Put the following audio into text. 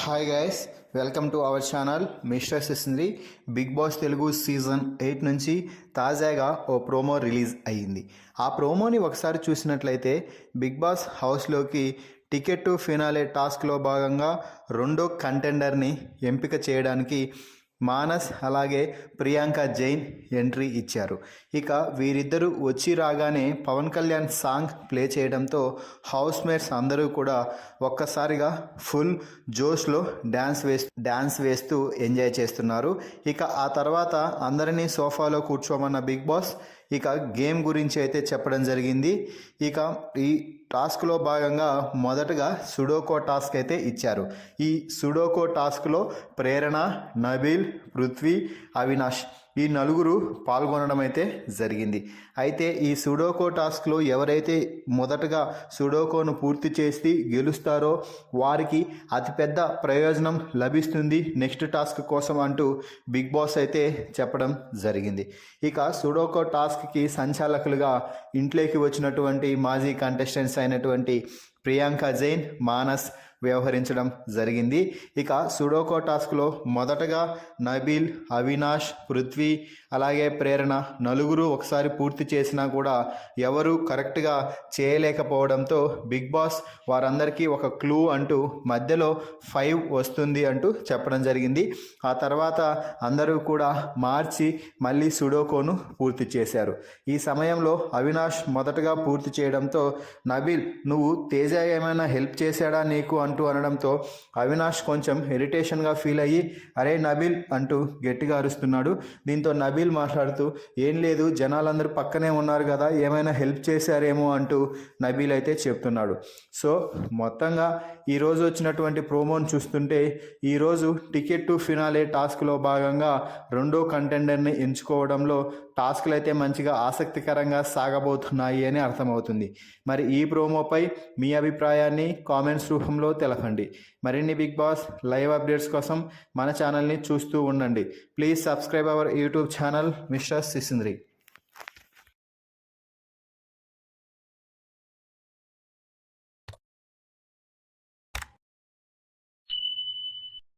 Hi guys, welcome to our channel mister Sisindri. Bigg Boss Telugu season 8 నుంచి తాజాగా ఓ promo release అయ్యింది. ఆ ప్రోమోని ఒకసారి చూసినట్లయితే బిగ్ బాస్ హౌస్లోకి టికెట్ టు ఫినాలే టాస్క్లో భాగంగా రెండో కంటెండర్ని ఎంపిక చేయడానికి మానస్ అలాగే ప్రియాంక జైన్ ఎంట్రీ ఇచ్చారు. ఇక వీరిద్దరూ వచ్చి రాగానే పవన్ కళ్యాణ్ సాంగ్ ప్లే చేయడంతో హౌస్ మేట్స్ అందరూ కూడా ఒక్కసారిగా ఫుల్ జోష్లో డ్యాన్స్ వేస్తూ ఎంజాయ్ చేస్తున్నారు. ఇక ఆ తర్వాత అందరినీ సోఫాలో కూర్చోమన్న బిగ్ బాస్ ఇక గేమ్ గురించి అయితే చెప్పడం జరిగింది. ఇక ఈ టాస్క్లో భాగంగా మొదటగా సుడోకో టాస్క్ అయితే ఇచ్చారు. ఈ సుడోకో టాస్క్లో ప్రేరణ, నబీల్, పృథ్వీ, అవినాష్ ఈ నలుగురు పాల్గొనడం అయితే జరిగింది. అయితే ఈ సుడోకో టాస్క్లో ఎవరైతే మొదటగా సుడోకోను పూర్తి చేసి గెలుస్తారో వారికి అతిపెద్ద ప్రయోజనం లభిస్తుంది నెక్స్ట్ టాస్క్ కోసం అంటూ బిగ్ బాస్ అయితే చెప్పడం జరిగింది. ఇక సుడోకో టాస్క్కి సంచాలకులుగా ఇంట్లోకి వచ్చినటువంటి మాజీ కంటెస్టెంట్స్ అయినటువంటి ప్రియాంక జైన్, మానస్ వ్యవహరించడం జరిగింది. ఇక సుడోకో టాస్క్లో మొదటగా నబీల్, అవినాష్, పృథ్వీ అలాగే ప్రేరణ నలుగురు ఒకసారి పూర్తి చేసినా కూడా ఎవరు కరెక్ట్గా చేయలేకపోవడంతో బిగ్ బాస్ వారందరికీ ఒక క్లూ అంటూ మధ్యలో 5 వస్తుంది అంటూ చెప్పడం జరిగింది. ఆ తర్వాత అందరూ కూడా మార్చి మళ్ళీ సుడోకోను పూర్తి చేశారు. ఈ సమయంలో అవినాష్ మొదటగా పూర్తి చేయడంతో నబీల్, నువ్వు తేజ ఏమైనా హెల్ప్ చేశాడా నీకు అంటూ అనడంతో అవినాష్ కొంచెం ఇరిటేషన్గా ఫీల్ అయ్యి అరే నబీల్ అంటూ గట్టిగా అరుస్తున్నాడు. దీంతో నబీల్ మాట్లాడుతూ ఏం లేదు, జనాలందరూ పక్కనే ఉన్నారు కదా, ఏమైనా హెల్ప్ చేశారేమో అంటూ నబీల్ అయితే చెప్తున్నాడు. సో మొత్తంగా ఈరోజు వచ్చినటువంటి ప్రోమోని చూస్తుంటే ఈరోజు టికెట్ టు ఫినాలే టాస్క్లో భాగంగా రెండో కంటెండర్ని ఎంచుకోవడంలో టాస్క్లు అయితే మంచిగా ఆసక్తికరంగా సాగబోతున్నాయి అని అర్థమవుతుంది. మరి ఈ ప్రోమోపై మీ అభిప్రాయాన్ని కామెంట్స్ రూపంలో తెలపండి. మరిన్ని బిగ్ బాస్ లైవ్ అప్డేట్స్ కోసం మన ఛానల్ని చూస్తూ ఉండండి. Please subscribe our YouTube channel mister సిసింద్రి.